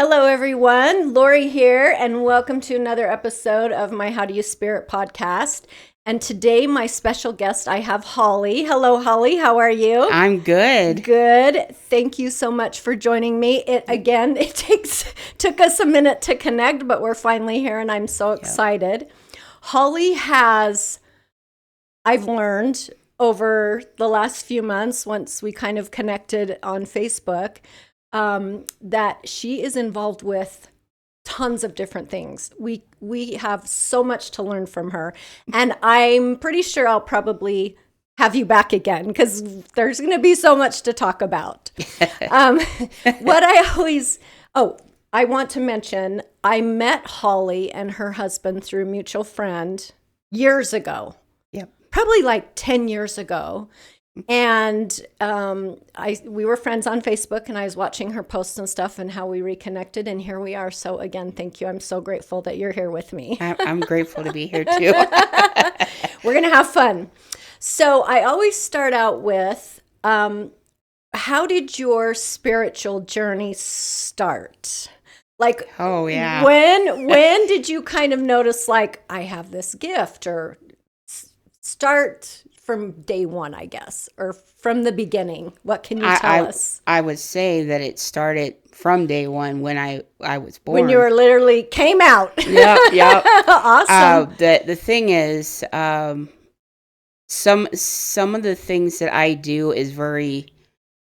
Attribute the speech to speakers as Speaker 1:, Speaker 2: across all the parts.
Speaker 1: Hello, everyone. Lori here, and welcome to another episode of my How Do You Spirit podcast. And today, my special guest, I have Holly. Hello, Holly. How are you?
Speaker 2: I'm good.
Speaker 1: Good. Thank you so much for joining me. It took us a minute to connect, but we're finally here, and I'm so excited. Holly I've learned over the last few months, once we kind of connected on Facebook, that she is involved with tons of different things. We have so much to learn from her, and I'm pretty sure I'll probably have you back again because there's going to be so much to talk about. I want to mention, I met Holly and her husband through a mutual friend years ago.
Speaker 2: Yep.
Speaker 1: Probably like 10 years ago. And we were friends on Facebook, and I was watching her posts and stuff and how we reconnected, and here we are. So again, thank you. I'm so grateful that you're here with me.
Speaker 2: I'm grateful to be here too.
Speaker 1: We're going to have fun. So I always start out with, how did your spiritual journey start? Like,
Speaker 2: oh yeah.
Speaker 1: When did you kind of notice, like, I have this gift, or start from day one, I guess, or from the beginning? What can you tell us?
Speaker 2: I would say that it started from day one when I was born.
Speaker 1: When you were literally came out.
Speaker 2: Yep.
Speaker 1: Awesome.
Speaker 2: The thing is, some of the things that I do is very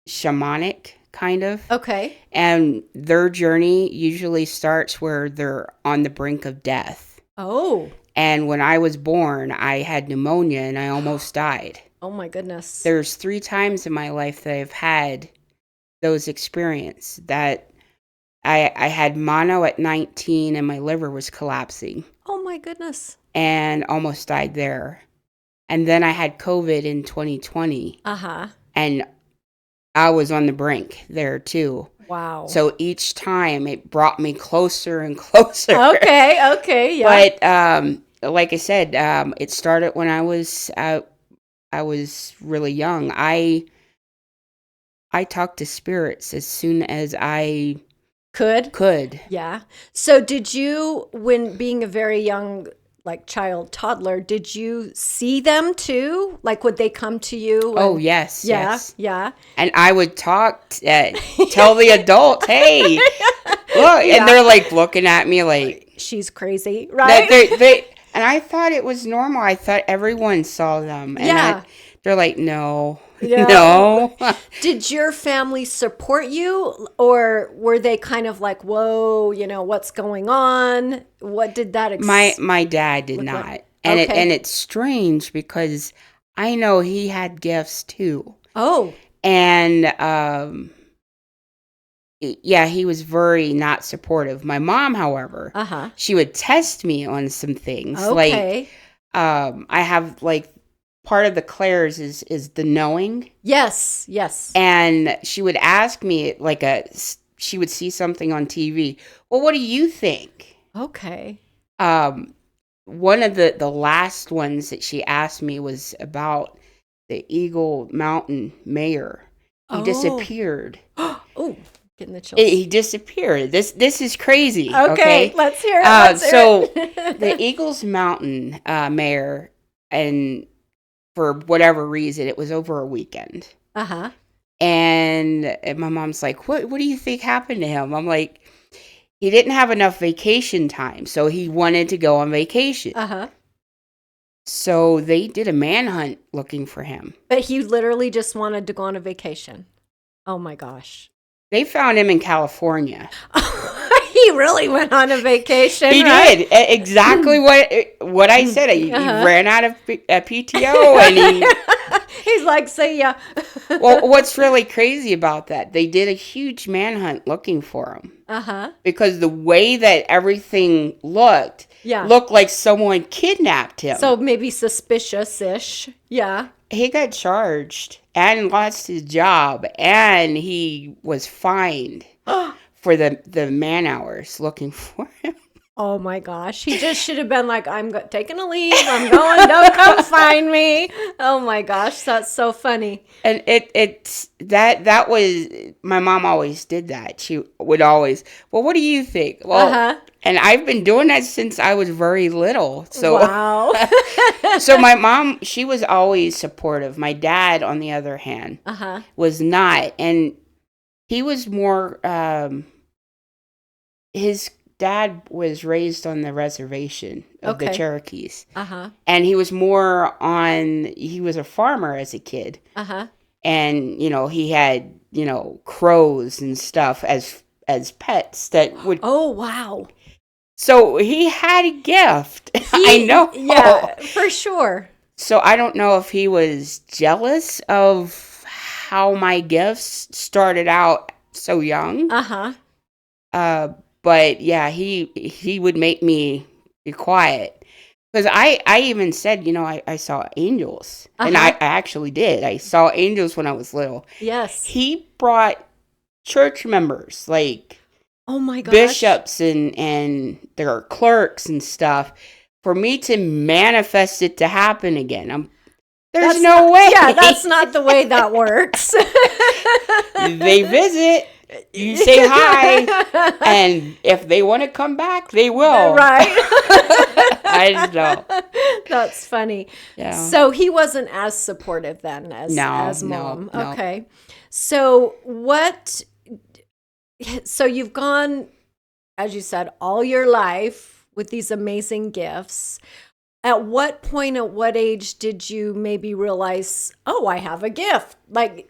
Speaker 2: shamanic, kind of.
Speaker 1: Okay.
Speaker 2: And their journey usually starts where they're on the brink of death.
Speaker 1: Oh.
Speaker 2: And when I was born, I had pneumonia and I almost died.
Speaker 1: Oh my goodness.
Speaker 2: There's 3 times in my life that I've had those experiences. That I had mono at 19 and my liver was collapsing.
Speaker 1: Oh my goodness.
Speaker 2: And almost died there. And then I had COVID in 2020.
Speaker 1: Uh-huh.
Speaker 2: And I was on the brink there too.
Speaker 1: Wow.
Speaker 2: So each time it brought me closer and closer.
Speaker 1: Okay, yeah.
Speaker 2: But like I said, it started when I was really young. I talked to spirits as soon as I could.
Speaker 1: Yeah. So did you, when being a very young, like, toddler, did you see them too? Like, would they come to you?
Speaker 2: Oh, yes.
Speaker 1: Yeah.
Speaker 2: Yes.
Speaker 1: Yeah.
Speaker 2: And I would tell the adults, hey, look.
Speaker 1: Yeah.
Speaker 2: And they're like looking at me like,
Speaker 1: she's crazy, right?
Speaker 2: And I thought it was normal. I thought everyone saw them. And
Speaker 1: Yeah.
Speaker 2: they're like, no.
Speaker 1: Yeah.
Speaker 2: No.
Speaker 1: Did your family support you, or were they kind of like, whoa, what's going on? What did that
Speaker 2: My dad did not.
Speaker 1: Like?
Speaker 2: And
Speaker 1: Okay.
Speaker 2: it's strange because I know he had gifts too.
Speaker 1: Oh.
Speaker 2: And yeah, he was very not supportive. My mom, however,
Speaker 1: Uh-huh.
Speaker 2: she would test me on some things.
Speaker 1: Okay.
Speaker 2: Like I have like part of the clairs is the knowing.
Speaker 1: Yes.
Speaker 2: And she would ask me she would see something on TV. Well, what do you think?
Speaker 1: Okay.
Speaker 2: One of the last ones that she asked me was about the Eagle Mountain mayor. He disappeared.
Speaker 1: Oh, getting the chills.
Speaker 2: He disappeared. This is crazy.
Speaker 1: Okay, let's hear it.
Speaker 2: So the Eagles Mountain mayor, and for whatever reason, it was over a weekend.
Speaker 1: Uh-huh.
Speaker 2: And my mom's like, what do you think happened to him? I'm like, he didn't have enough vacation time, so he wanted to go on vacation.
Speaker 1: Uh-huh.
Speaker 2: So they did a manhunt looking for him.
Speaker 1: But he literally just wanted to go on a vacation. Oh my gosh.
Speaker 2: They found him in California.
Speaker 1: He really went on a vacation.
Speaker 2: He
Speaker 1: right?
Speaker 2: did exactly what I said. He ran out of PTO, and
Speaker 1: he's like, "See ya."
Speaker 2: Well, what's really crazy about that? They did a huge manhunt looking for him. Because the way that everything looked like someone kidnapped him.
Speaker 1: So maybe suspicious-ish. Yeah.
Speaker 2: He got charged and lost his job, and he was fined for the man hours looking for him.
Speaker 1: Oh my gosh. He just should have been like, taking a leave. I'm going. Don't come find me. Oh my gosh. That's so funny.
Speaker 2: And that was, my mom always did that. She would always, well, what do you think? Well, and I've been doing that since I was very little. So,
Speaker 1: wow.
Speaker 2: So my mom, she was always supportive. My dad, on the other hand, was not. And he was more, his dad was raised on the reservation of the Cherokees. And he was he was a farmer as a kid. And, he had, crows and stuff as pets that would.
Speaker 1: Oh, wow.
Speaker 2: So he had a gift. I know.
Speaker 1: Yeah, for sure.
Speaker 2: So I don't know if he was jealous of how my gifts started out so young. But yeah, he would make me be quiet. Because I even said, I saw angels. And I actually did. I saw angels when I was little.
Speaker 1: Yes.
Speaker 2: He brought church members, like,
Speaker 1: oh my gosh,
Speaker 2: bishops and their clerks and stuff, for me to manifest it to happen again. There's no way.
Speaker 1: Yeah, that's not the way that works.
Speaker 2: They visit. You say hi, and if they want to come back, they will.
Speaker 1: Right.
Speaker 2: I know.
Speaker 1: That's funny.
Speaker 2: Yeah.
Speaker 1: So he wasn't as supportive then as mom.
Speaker 2: No.
Speaker 1: Okay. So so you've gone, as you said, all your life with these amazing gifts. At what point, at what age did you maybe realize, oh, I have a gift? Like,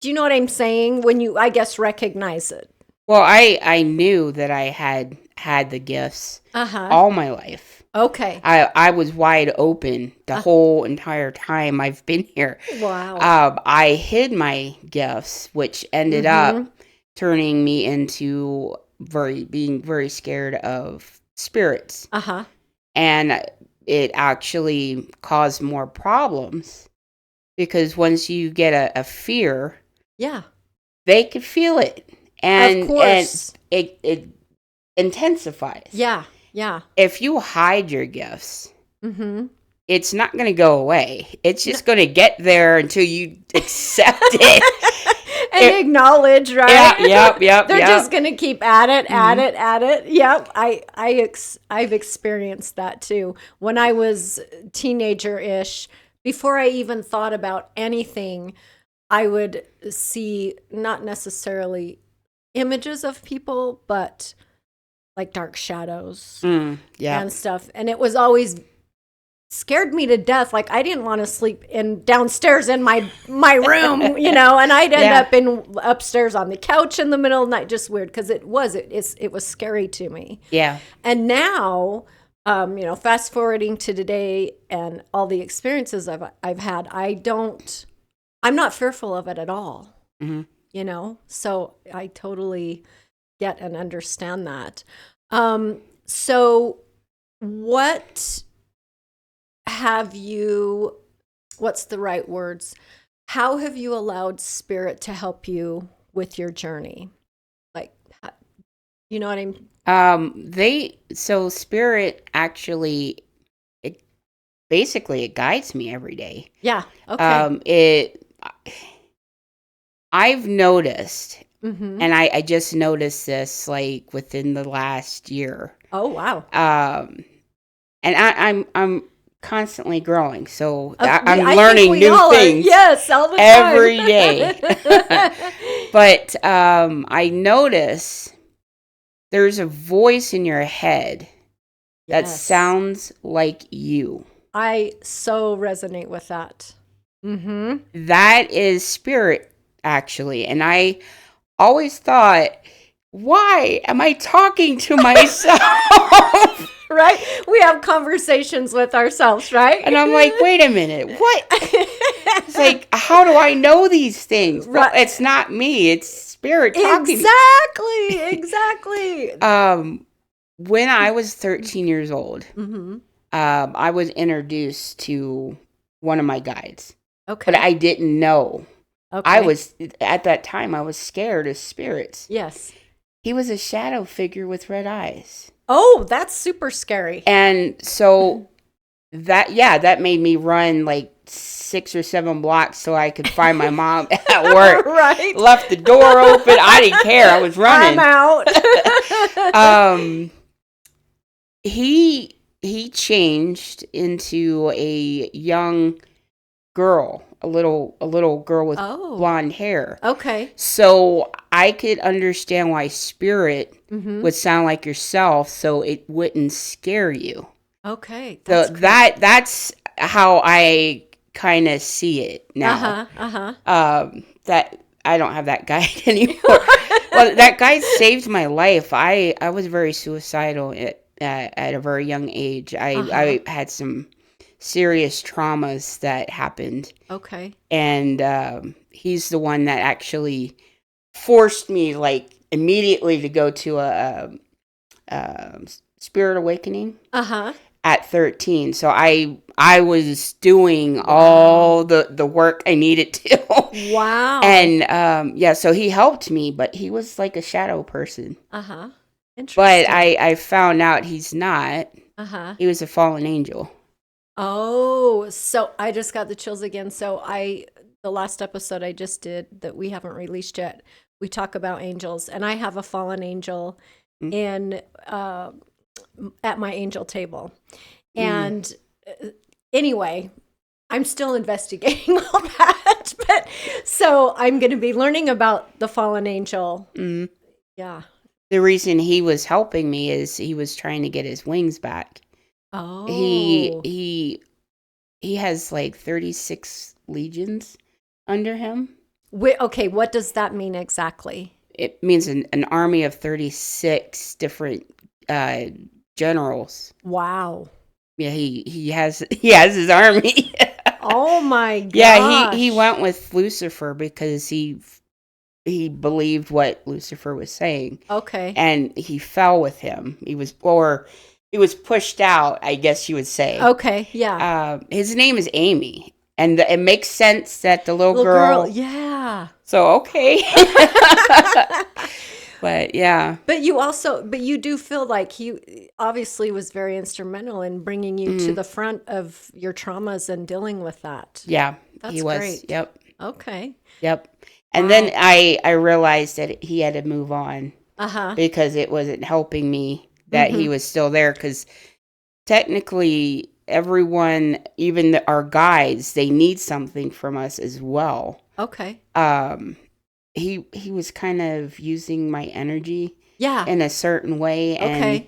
Speaker 1: do you know what I'm saying? When you, I guess, recognize it.
Speaker 2: Well, I knew that I had the gifts all my life.
Speaker 1: Okay.
Speaker 2: I was wide open the whole entire time I've been here.
Speaker 1: Wow.
Speaker 2: I hid my gifts, which ended up turning me into being very scared of spirits. And it actually caused more problems, because once you get a fear, they can feel it, and,
Speaker 1: of course.
Speaker 2: and it intensifies.
Speaker 1: Yeah.
Speaker 2: If you hide your gifts, it's not going to go away. It's just going to get there until you accept it.
Speaker 1: And acknowledge, right?
Speaker 2: Yep.
Speaker 1: They're just going to keep at it. Yep. I've experienced that too. When I was teenager-ish, before I even thought about anything, I would see not necessarily images of people, but like dark shadows and stuff. And it was always scared me to death. Like, I didn't want to sleep downstairs in my room, and I'd end up upstairs on the couch in the middle of the night. Just weird, because it was scary to me.
Speaker 2: Yeah.
Speaker 1: And now, fast forwarding to today and all the experiences I've had, I'm not fearful of it at all. So I totally get and understand that. So what's the right words? How have you allowed spirit to help you with your journey? Like, you know what I mean?
Speaker 2: So spirit actually, it guides me every day.
Speaker 1: Yeah. Okay.
Speaker 2: I've noticed, and I just noticed this like within the last year.
Speaker 1: Oh, wow.
Speaker 2: And I'm constantly growing, so I'm learning new things.
Speaker 1: Yes, all the time.
Speaker 2: Every day. But I notice there's a voice in your head that sounds like you.
Speaker 1: I so resonate with that.
Speaker 2: That is spirit, actually. And I always thought, why am I talking to myself?
Speaker 1: Right? We have conversations with ourselves, right?
Speaker 2: And I'm like, wait a minute, what? It's like, how do I know these things? Right. Well, it's not me, it's spirit talking.
Speaker 1: Exactly.
Speaker 2: When I was 13 years old, I was introduced to one of my guides.
Speaker 1: Okay.
Speaker 2: But I didn't know.
Speaker 1: Okay.
Speaker 2: At that time, I was scared of spirits.
Speaker 1: Yes.
Speaker 2: He was a shadow figure with red eyes.
Speaker 1: Oh, that's super scary.
Speaker 2: And so that made me run like 6 or 7 blocks so I could find my mom at work.
Speaker 1: Right.
Speaker 2: Left the door open. I didn't care. I was running.
Speaker 1: I'm out.
Speaker 2: He changed into a young girl, a little girl with blonde hair.
Speaker 1: Okay.
Speaker 2: So I could understand why spirit would sound like yourself, so it wouldn't scare you.
Speaker 1: Okay.
Speaker 2: That's how I kind of see it now. That I don't have that guide anymore. Well, that guide saved my life. I was very suicidal at a very young age. I had some serious traumas that happened.
Speaker 1: Okay.
Speaker 2: And he's the one that actually forced me, like, immediately to go to a spirit awakening. At 13. So I was doing all the work I needed to.
Speaker 1: Wow.
Speaker 2: And so he helped me, but he was like a shadow person.
Speaker 1: Interesting.
Speaker 2: But I found out he's not. He was a fallen angel.
Speaker 1: Oh, so I just got the chills again. So the last episode I just did that we haven't released yet, we talk about angels, and I have a fallen angel in at my angel table. And anyway, I'm still investigating all that. But so I'm going to be learning about the fallen angel. Yeah.
Speaker 2: The reason he was helping me is he was trying to get his wings back.
Speaker 1: Oh.
Speaker 2: He has like 36 legions under him.
Speaker 1: Okay, what does that mean exactly?
Speaker 2: It means an army of 36 different generals.
Speaker 1: Wow.
Speaker 2: Yeah, he has his army.
Speaker 1: Oh my gosh.
Speaker 2: Yeah, he went with Lucifer because he believed what Lucifer was saying.
Speaker 1: Okay.
Speaker 2: And he fell with him. He was pushed out, I guess you would say.
Speaker 1: Okay, yeah.
Speaker 2: His name is Amy. And it makes sense that the little girl.
Speaker 1: Yeah.
Speaker 2: So, okay. But yeah.
Speaker 1: But you do feel like he obviously was very instrumental in bringing you to the front of your traumas and dealing with that.
Speaker 2: Yeah,
Speaker 1: he was. Great.
Speaker 2: Yep.
Speaker 1: Okay.
Speaker 2: Yep. And then I realized that he had to move on. Because it wasn't helping me that he was still there. Because technically, everyone, even our guides, they need something from us as well.
Speaker 1: Okay.
Speaker 2: He was kind of using my energy
Speaker 1: Yeah.
Speaker 2: in a certain way, and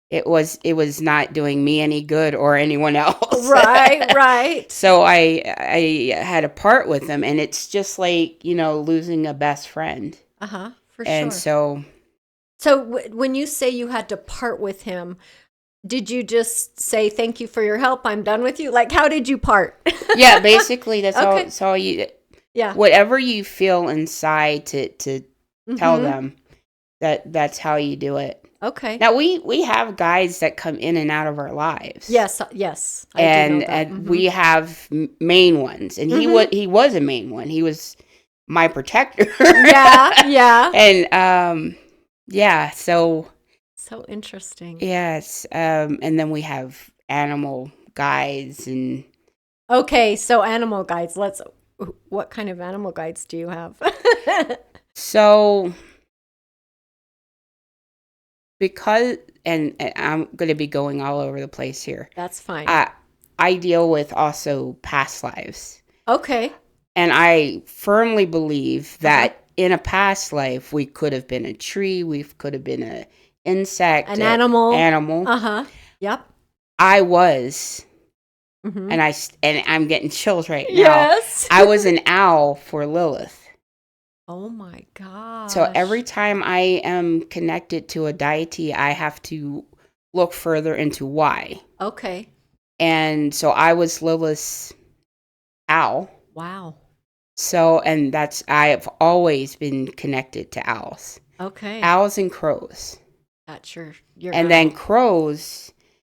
Speaker 2: it was not doing me any good or anyone else.
Speaker 1: Right.
Speaker 2: So I had a part with him, and it's just like, losing a best friend.
Speaker 1: For sure.
Speaker 2: And so
Speaker 1: when you say you had to part with him, did you just say thank you for your help, I'm done with you? Like, how did you part?
Speaker 2: Yeah, basically that's all you.
Speaker 1: Yeah.
Speaker 2: Whatever you feel inside to tell them, that's how you do it.
Speaker 1: Okay.
Speaker 2: Now we have guides that come in and out of our lives.
Speaker 1: Yes. I do know that.
Speaker 2: And we have main ones, and he was a main one. He was my protector.
Speaker 1: Yeah.
Speaker 2: And so
Speaker 1: interesting.
Speaker 2: Yes, and then we have animal guides and.
Speaker 1: Okay, so animal guides. What kind of animal guides do you have?
Speaker 2: So, because, and I'm going to be going all over the place here.
Speaker 1: That's fine.
Speaker 2: I deal with also past lives.
Speaker 1: Okay.
Speaker 2: And I firmly believe that in a past life, we could have been a tree, we could have been an insect,
Speaker 1: an animal.
Speaker 2: Yep. I was. And I'm getting chills right now.
Speaker 1: Yes.
Speaker 2: I was an owl for Lilith.
Speaker 1: Oh my gosh.
Speaker 2: So every time I am connected to a deity, I have to look further into why.
Speaker 1: Okay.
Speaker 2: And so I was Lilith's owl.
Speaker 1: Wow.
Speaker 2: So, and I have always been connected to owls.
Speaker 1: Okay.
Speaker 2: Owls and crows.
Speaker 1: That's your
Speaker 2: and then crows,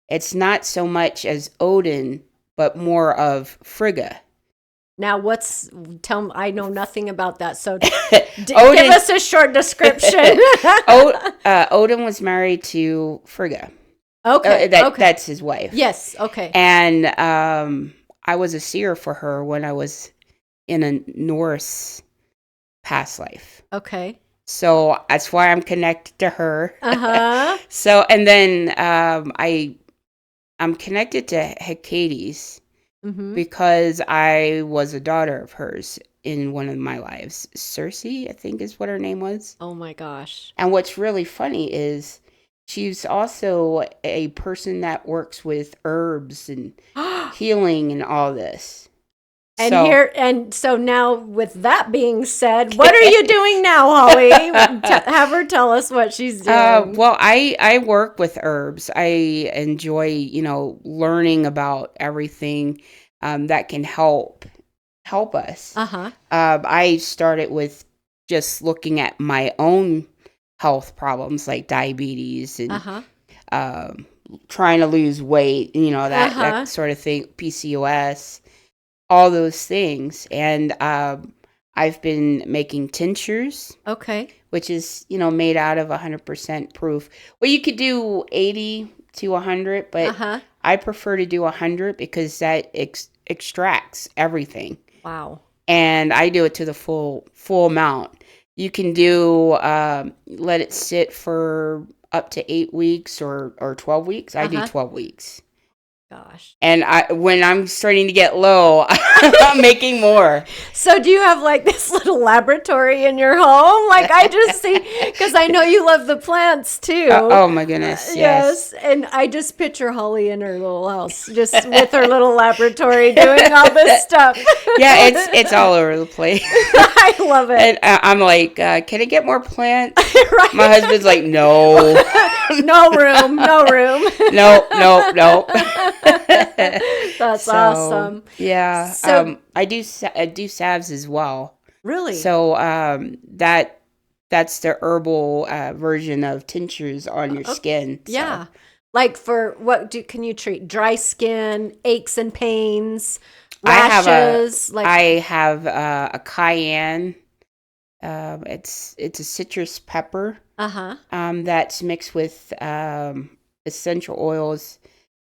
Speaker 2: it's not so much as Odin, but more of Frigga,
Speaker 1: Now, I know nothing about that, so
Speaker 2: Odin,
Speaker 1: give us a short description.
Speaker 2: Odin was married to Frigga.
Speaker 1: Okay,
Speaker 2: That's his wife.
Speaker 1: Yes, okay.
Speaker 2: And I was a seer for her when I was in a Norse past life.
Speaker 1: Okay.
Speaker 2: So that's why I'm connected to her.
Speaker 1: Uh-huh.
Speaker 2: So, and then I'm connected to Hecades because I was a daughter of hers in one of my lives. Circe, I think is what her name was.
Speaker 1: Oh my gosh.
Speaker 2: And what's really funny is she's also a person that works with herbs and healing and all this.
Speaker 1: So now with that being said, what are you doing now, Holly? Have her tell us what she's doing.
Speaker 2: Well, I work with herbs. I enjoy, learning about everything that can help us. I started with just looking at my own health problems like diabetes and trying to lose weight, that sort of thing, PCOS. All those things. And I've been making tinctures.
Speaker 1: Okay.
Speaker 2: Which is, made out of 100% proof. Well, you could do 80 to 100, but I prefer to do 100 because that extracts everything.
Speaker 1: Wow.
Speaker 2: And I do it to the full amount. You can do, let it sit for up to 8 weeks or 12 weeks. I do 12 weeks.
Speaker 1: Gosh.
Speaker 2: And when I'm starting to get low, I'm making more.
Speaker 1: So do you have like this little laboratory in your home? Like I just see, because I know you love the plants too.
Speaker 2: Oh my goodness, yes.
Speaker 1: And I just picture Holly in her little house, just with her little laboratory doing all this stuff.
Speaker 2: Yeah, it's all over the place.
Speaker 1: I love it.
Speaker 2: And I'm like, can I get more plants?
Speaker 1: Right?
Speaker 2: My husband's like, no.
Speaker 1: No room.
Speaker 2: No.
Speaker 1: That's awesome.
Speaker 2: Yeah.
Speaker 1: So,
Speaker 2: I do salves as well.
Speaker 1: Really?
Speaker 2: So that's the herbal version of tinctures on your skin. So.
Speaker 1: Yeah. Like for can you treat? Dry skin, aches and pains, rashes?
Speaker 2: I have a cayenne. It's a citrus pepper. That's mixed with essential oils.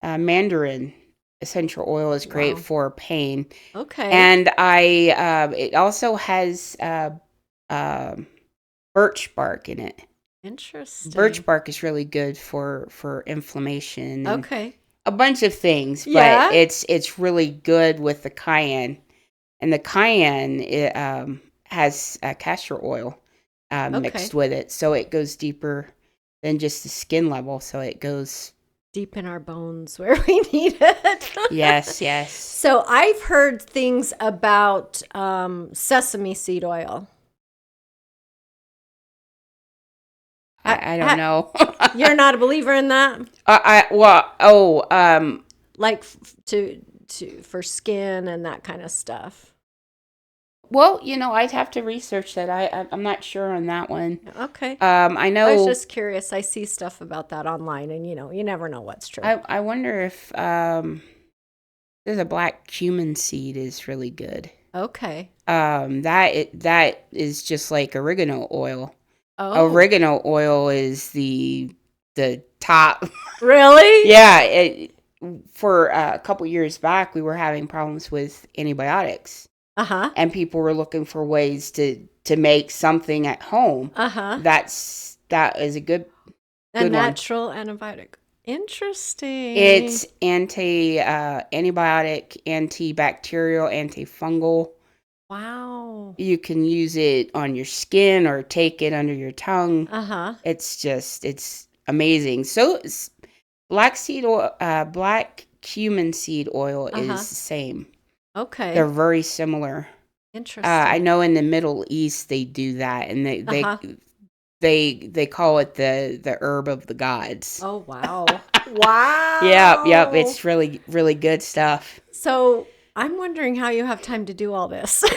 Speaker 2: Mandarin essential oil is great for pain.
Speaker 1: Okay.
Speaker 2: And it also has birch bark in it.
Speaker 1: Interesting.
Speaker 2: Birch bark is really good for inflammation.
Speaker 1: Okay.
Speaker 2: A bunch of things, but it's really good with the cayenne. And the cayenne has castor oil mixed with it, so it goes deeper than just the skin level. So it goes
Speaker 1: deep in our bones where we need it.
Speaker 2: Yes.
Speaker 1: So I've heard things about sesame seed oil.
Speaker 2: I don't know.
Speaker 1: You're not a believer in that? Like for skin and that kind of stuff.
Speaker 2: Well, I'd have to research that. I'm not sure on that one.
Speaker 1: Okay.
Speaker 2: I know.
Speaker 1: I was just curious. I see stuff about that online, and you never know what's true.
Speaker 2: I wonder if there's a black cumin seed is really good.
Speaker 1: Okay.
Speaker 2: That is just like oregano oil.
Speaker 1: Oh.
Speaker 2: Oregano oil is the top.
Speaker 1: Really?
Speaker 2: Yeah. For a couple years back, we were having problems with antibiotics. And people were looking for ways to make something at home. That is a good
Speaker 1: natural antibiotic. Interesting.
Speaker 2: It's antibiotic, antibacterial, antifungal.
Speaker 1: Wow.
Speaker 2: You can use it on your skin or take it under your tongue. It's amazing. So black cumin seed oil is the same.
Speaker 1: Okay.
Speaker 2: They're very similar.
Speaker 1: Interesting.
Speaker 2: I know in the Middle East they do that, and they call it the herb of the gods.
Speaker 1: Oh wow. Wow.
Speaker 2: Yep. It's really, really good stuff.
Speaker 1: So I'm wondering how you have time to do all this.
Speaker 2: You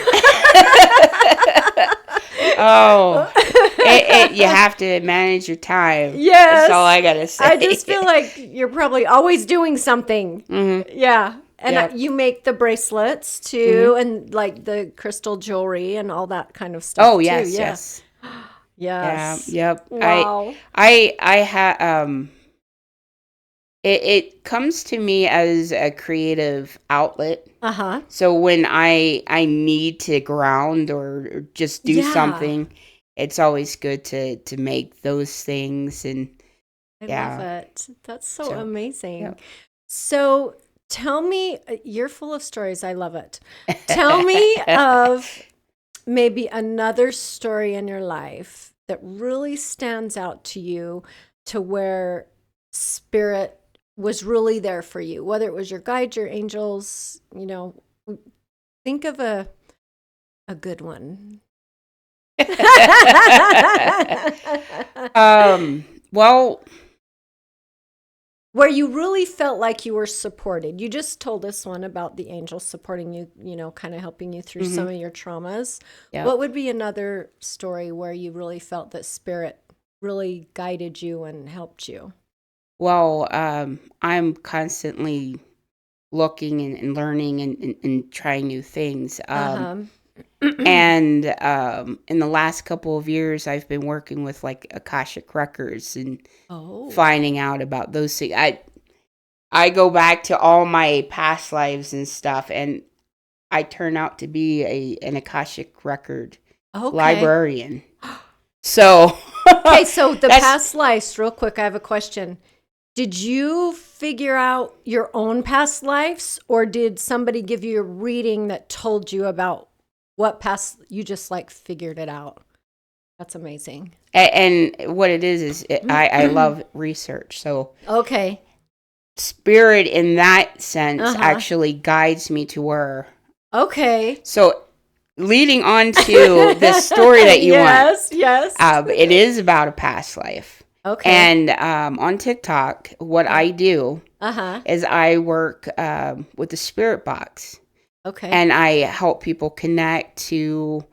Speaker 2: have to manage your time.
Speaker 1: Yes.
Speaker 2: That's all I gotta say.
Speaker 1: I just feel like you're probably always doing something.
Speaker 2: Mm-hmm.
Speaker 1: Yeah. And you make the bracelets too, and like the crystal jewelry and all that kind of stuff.
Speaker 2: Oh, yes,
Speaker 1: too.
Speaker 2: yes.
Speaker 1: Yes.
Speaker 2: Yeah, yep.
Speaker 1: Wow.
Speaker 2: I it comes to me as a creative outlet.
Speaker 1: Uh-huh.
Speaker 2: So when I need to ground or just do something, it's always good to make those things. And
Speaker 1: I love it. That's so amazing.
Speaker 2: Yeah.
Speaker 1: So tell me, you're full of stories. I love it. Tell me of maybe another story in your life that really stands out to you, to where spirit was really there for you, whether it was your guide, your angels, think of a good one.
Speaker 2: Well,
Speaker 1: where you really felt like you were supported. You just told us one about the angels supporting you, kind of helping you through some of your traumas.
Speaker 2: yeah.
Speaker 1: What would be another story where you really felt that spirit really guided you and helped you?
Speaker 2: Well, I'm constantly looking and learning and trying new things. And in the last couple of years, I've been working with like Akashic records and finding out about those things. I go back to all my past lives and stuff, and I turn out to be an Akashic record librarian. So
Speaker 1: okay, so the past lives, real quick, I have a question. Did you figure out your own past lives, or did somebody give you a reading that told you about what past, you just like figured it out? That's amazing.
Speaker 2: And what it is I love research. So
Speaker 1: okay,
Speaker 2: spirit in that sense actually guides me to where.
Speaker 1: Okay.
Speaker 2: So leading on to the story that you want.
Speaker 1: Yes.
Speaker 2: It is about a past life.
Speaker 1: Okay.
Speaker 2: And on TikTok, what I do is I work with the spirit box.
Speaker 1: Okay.
Speaker 2: And I help people connect to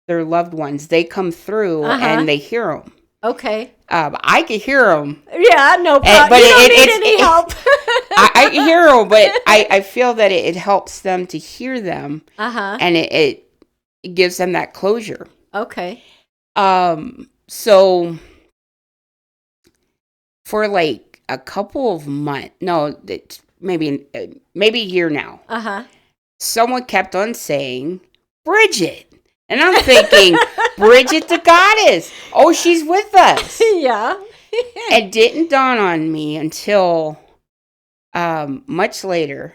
Speaker 2: their loved ones. They come through and they hear them.
Speaker 1: Okay.
Speaker 2: I can hear them.
Speaker 1: Yeah, no problem.
Speaker 2: But
Speaker 1: you don't need any help.
Speaker 2: I can hear them, but I feel that it helps them to hear them. And it gives them that closure.
Speaker 1: Okay.
Speaker 2: So for like a couple of months, maybe a year now. Someone kept on saying, Bridget. And I'm thinking, Bridget the goddess. Oh, she's with us.
Speaker 1: Yeah.
Speaker 2: It didn't dawn on me until much later.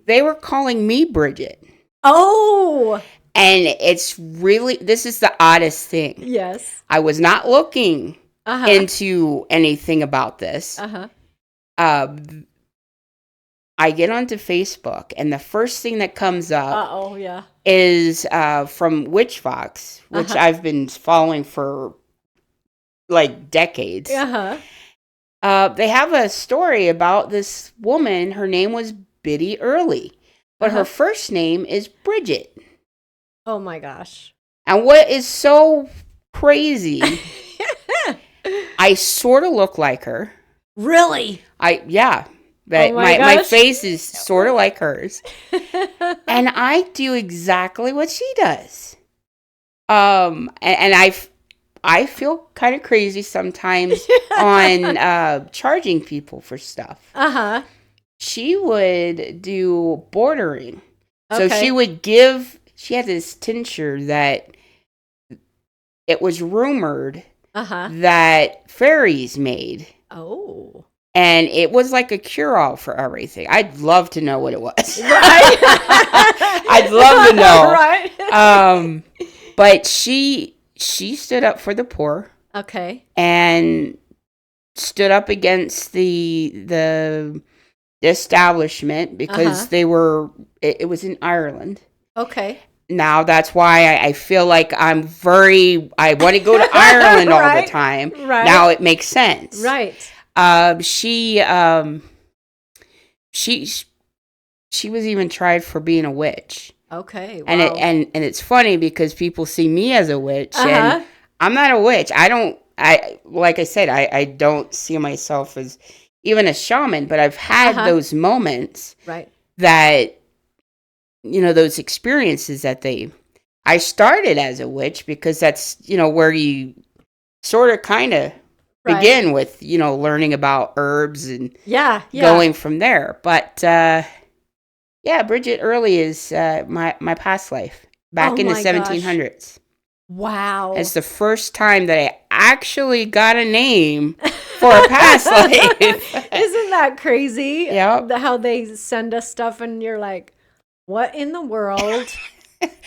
Speaker 2: They were calling me Bridget.
Speaker 1: Oh.
Speaker 2: And this is the oddest thing.
Speaker 1: Yes.
Speaker 2: I was not looking into anything about this. I get onto Facebook, and the first thing that comes up is from Witch Fox, which I've been following for like decades. They have a story about this woman. Her name was Biddy Early, but her first name is Bridget.
Speaker 1: Oh my gosh.
Speaker 2: And what is so crazy, I sort of look like her.
Speaker 1: Really?
Speaker 2: Yeah. But my face is sort of like hers. And I do exactly what she does. And I feel kind of crazy sometimes on charging people for stuff. She would do bordering. So she had this tincture that it was rumored that fairies made.
Speaker 1: Oh.
Speaker 2: And it was like a cure-all for everything. I'd love to know what it was.
Speaker 1: Right?
Speaker 2: I'd love to know.
Speaker 1: Right?
Speaker 2: But she stood up for the poor.
Speaker 1: Okay.
Speaker 2: And stood up against the establishment because they were. It was in Ireland.
Speaker 1: Okay.
Speaker 2: Now that's why I feel like I want to go to Ireland all the time.
Speaker 1: Right.
Speaker 2: Now it makes sense.
Speaker 1: Right.
Speaker 2: She was even tried for being a witch.
Speaker 1: Okay. Wow.
Speaker 2: And it's funny because people see me as a witch and I'm not a witch. Like I said, I don't see myself as even a shaman, but I've had those moments.
Speaker 1: Right.
Speaker 2: that, those experiences that I started as a witch because that's, where you sort of kind of begin with, learning about herbs and going from there. But, Bridget Early is my past life back in the 1700s.
Speaker 1: Gosh. Wow.
Speaker 2: It's the first time that I actually got a name for a past life.
Speaker 1: Isn't that crazy?
Speaker 2: Yeah.
Speaker 1: How they send us stuff and you're like, what in the world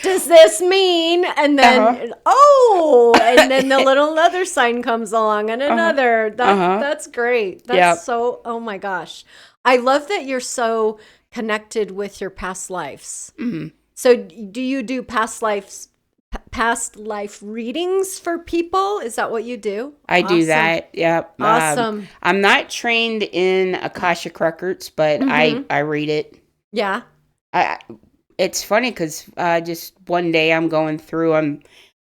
Speaker 1: does this mean? And then, and then the little another sign comes along and another. That's great. That's so, oh my gosh. I love that you're so connected with your past lives.
Speaker 2: Mm-hmm.
Speaker 1: So do you do past life readings for people? Is that what you do?
Speaker 2: I do that. Yep.
Speaker 1: Awesome.
Speaker 2: I'm not trained in Akashic Records, but I read it.
Speaker 1: Yeah.
Speaker 2: It's funny because just one day I'm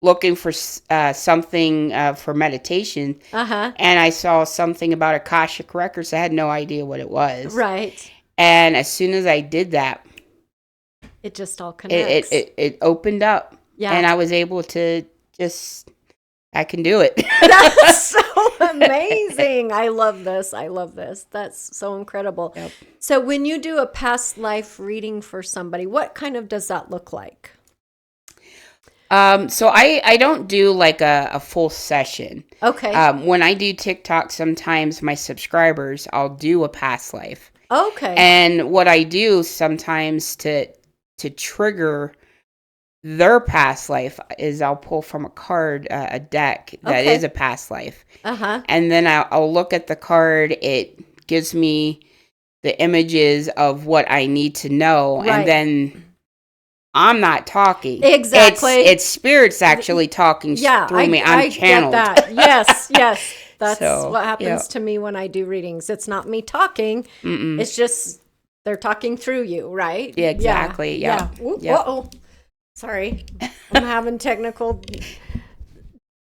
Speaker 2: looking for something for meditation. And I saw something about Akashic Records. I had no idea what it was.
Speaker 1: Right.
Speaker 2: And as soon as I did that,
Speaker 1: it just all connects.
Speaker 2: It opened up. Yeah. And I was able to I can do it.
Speaker 1: That's so amazing. I love this. That's so incredible.
Speaker 2: Yep.
Speaker 1: So when you do a past life reading for somebody, what kind of does that look like?
Speaker 2: So I don't do like a full session.
Speaker 1: Okay.
Speaker 2: When I do TikTok, sometimes my subscribers, I'll do a past life.
Speaker 1: Okay.
Speaker 2: And what I do sometimes to trigger their past life is I'll pull from a card, a deck that is a past life. And then I'll look at the card. It gives me the images of what I need to know. Right. And then I'm not talking.
Speaker 1: Exactly.
Speaker 2: It's spirits actually talking through me. I'm channeled.
Speaker 1: Get that. Yes. That's what happens to me when I do readings. It's not me talking. Mm-mm. It's just they're talking through you, right?
Speaker 2: Yeah, exactly. Yeah.
Speaker 1: Uh-oh. Sorry. I'm having technical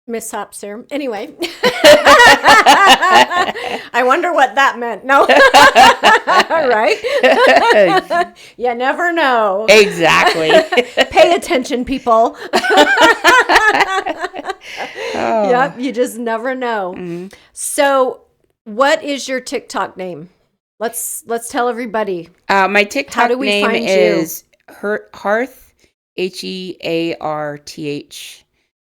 Speaker 1: mishaps here. Anyway. I wonder what that meant. No. Right? You never know.
Speaker 2: Exactly.
Speaker 1: Pay attention, people. Yep, you just never know. Mm-hmm. So, what is your TikTok name? Let's tell everybody.
Speaker 2: My TikTok name is Hearth, Hearth.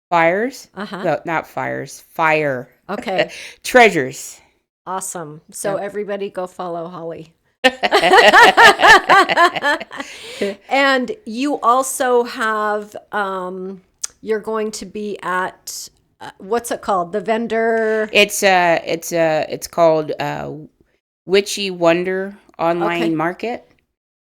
Speaker 2: Fires. No, not fires. Fire.
Speaker 1: Okay.
Speaker 2: Treasures.
Speaker 1: Awesome. So everybody go follow Holly. And you also have, you're going to be at, what's it called? The vendor.
Speaker 2: It's called Witchy Wonder Online Market.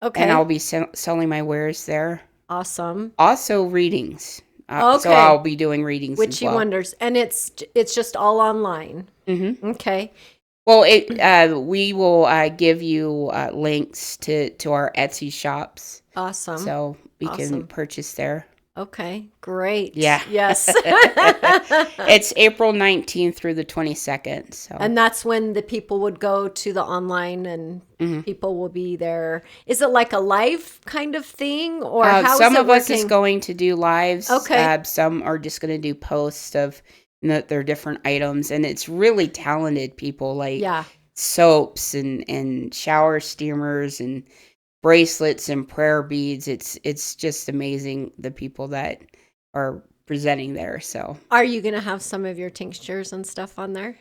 Speaker 2: Okay. And I'll be selling my wares there.
Speaker 1: Awesome.
Speaker 2: Also readings. So I'll be doing readings
Speaker 1: Witchy
Speaker 2: as well.
Speaker 1: Wonders. And it's just all online.
Speaker 2: Mm-hmm.
Speaker 1: Okay.
Speaker 2: Well, we will give you links to our Etsy shops.
Speaker 1: Awesome.
Speaker 2: So we can purchase there.
Speaker 1: Okay, great.
Speaker 2: Yeah.
Speaker 1: Yes.
Speaker 2: It's April 19th through the 22nd. So.
Speaker 1: And that's when the people would go to the online and people will be there. Is it like a live kind of thing? Or how
Speaker 2: some
Speaker 1: is it
Speaker 2: of
Speaker 1: working?
Speaker 2: Us is going to do lives.
Speaker 1: Okay.
Speaker 2: Some are just going to do posts of their different items. And it's really talented people like soaps and shower steamers and bracelets and prayer beads. It's just amazing the people that are presenting there. So
Speaker 1: are you gonna have some of your tinctures and stuff on there?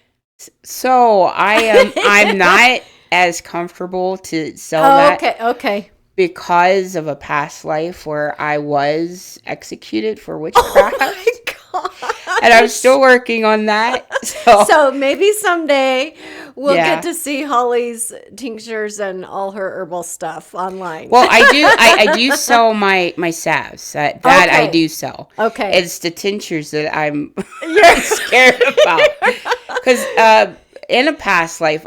Speaker 2: So I'm not as comfortable to sell that.
Speaker 1: Okay.
Speaker 2: Because of a past life where I was executed for witchcraft.
Speaker 1: Oh my gosh.
Speaker 2: And I'm still working on that.
Speaker 1: So maybe someday we'll get to see Holly's tinctures and all her herbal stuff online.
Speaker 2: Well, I do sell my salves. That I do sell.
Speaker 1: Okay.
Speaker 2: It's the tinctures that I'm scared about. Because in a past life,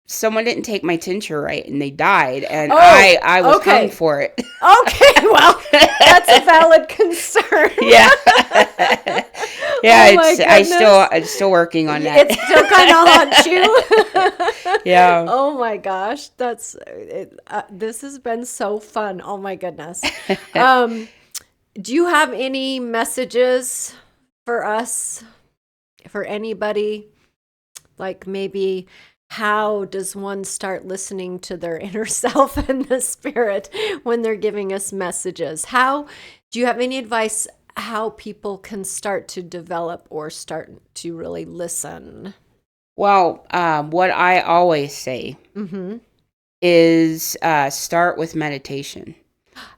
Speaker 2: someone didn't take my tincture right and they died, and I was hung for it.
Speaker 1: Okay, well, that's a valid concern.
Speaker 2: Yeah. Yeah, I'm still working on that.
Speaker 1: It's still kind of haunts you.
Speaker 2: Yeah.
Speaker 1: Oh my gosh, this has been so fun. Oh my goodness. Do you have any messages for us, for anybody? Like maybe how does one start listening to their inner self and the spirit when they're giving us messages? Do you have any advice how people can start to develop or start to really listen?
Speaker 2: Well, what I always say is start with meditation.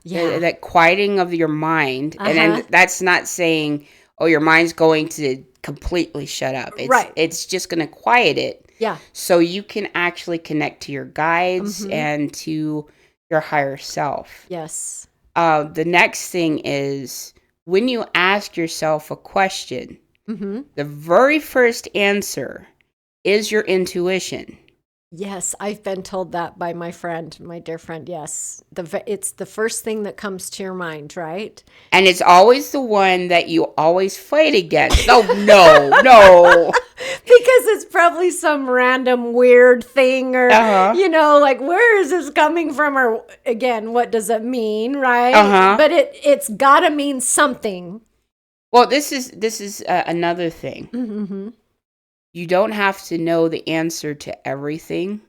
Speaker 2: Yeah. That quieting of your mind. And that's not saying, oh, your mind's going to completely shut up. It's just going to quiet it.
Speaker 1: Yeah.
Speaker 2: So you can actually connect to your guides and to your higher self.
Speaker 1: Yes.
Speaker 2: The next thing is when you ask yourself a question, the very first answer is your intuition.
Speaker 1: Yes, I've been told that by my friend, my dear friend. Yes, it's the first thing that comes to your mind, right?
Speaker 2: And it's always the one that you always fight against. Oh, no.
Speaker 1: Because it's probably some random weird thing or, like, where is this coming from? Or, again, what does it mean, right? But it's got to mean something.
Speaker 2: Well, this is another thing. You don't have to know the answer to everything.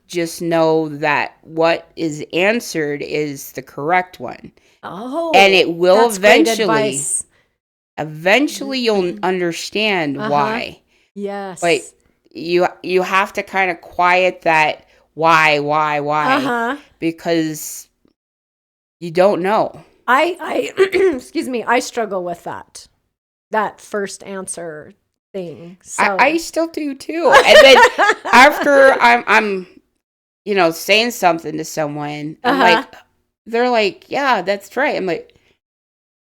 Speaker 2: Just know that what is answered is the correct one.
Speaker 1: Oh,
Speaker 2: and it will
Speaker 1: eventually
Speaker 2: you'll understand why.
Speaker 1: Yes.
Speaker 2: But you have to kind of quiet that why because you don't know.
Speaker 1: I excuse me, I struggle with that first answer thing. So.
Speaker 2: I still do too. And then after I'm saying something to someone, they're like, yeah, that's right. I'm like,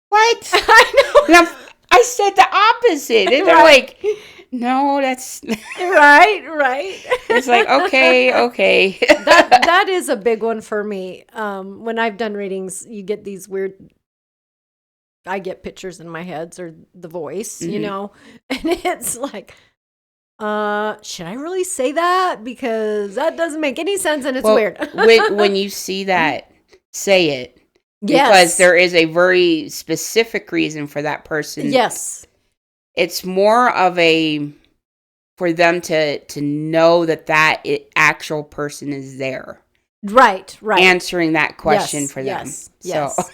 Speaker 2: what?
Speaker 1: I know.
Speaker 2: I said the opposite. And they're like, no, that's
Speaker 1: right.
Speaker 2: It's like, okay.
Speaker 1: that is a big one for me. When I've done readings, you get these weird, I get pictures in my head or the voice, and it's like, should I really say that? Because that doesn't make any sense and it's weird.
Speaker 2: when you see that, say it. Yes. Because there is a very specific reason for that person.
Speaker 1: Yes.
Speaker 2: It's more of for them to know that actual person is there.
Speaker 1: Right.
Speaker 2: Answering that question for them.
Speaker 1: Yes.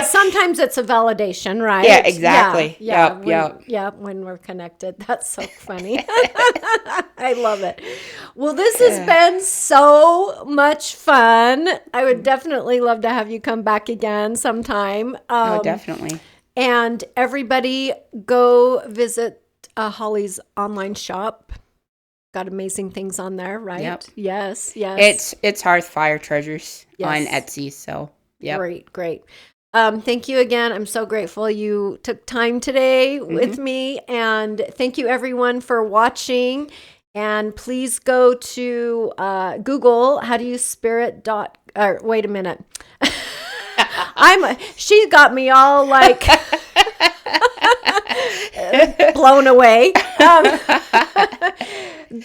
Speaker 1: Sometimes it's a validation, right?
Speaker 2: Yeah, exactly.
Speaker 1: Yeah. When we're connected. That's so funny. I love it. Well, this has been so much fun. I would definitely love to have you come back again sometime.
Speaker 2: Definitely.
Speaker 1: And everybody go visit Holly's online shop. Got amazing things on there, right?
Speaker 2: Yep.
Speaker 1: Yes.
Speaker 2: It's Hearth Fire Treasures on Etsy, so yeah.
Speaker 1: Great. Thank you again. I'm so grateful you took time today with me, and thank you everyone for watching. And please go to Google. How do you spirit dot? Wait a minute. She got me all like blown away.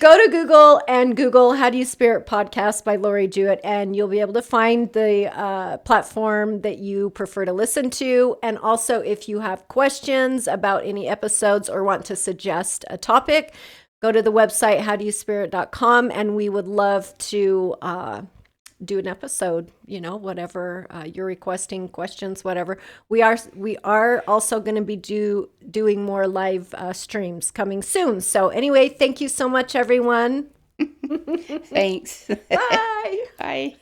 Speaker 1: Go to Google and Google How Do You Spirit Podcast by Lori Jewett, and you'll be able to find the platform that you prefer to listen to. And also, if you have questions about any episodes or want to suggest a topic, go to the website howdoyouspirit.com, and we would love to do an episode, whatever you're requesting, questions, whatever. We are also going to be doing more live streams coming soon. So anyway, thank you so much, everyone.
Speaker 2: Thanks.
Speaker 1: Bye.
Speaker 2: Bye.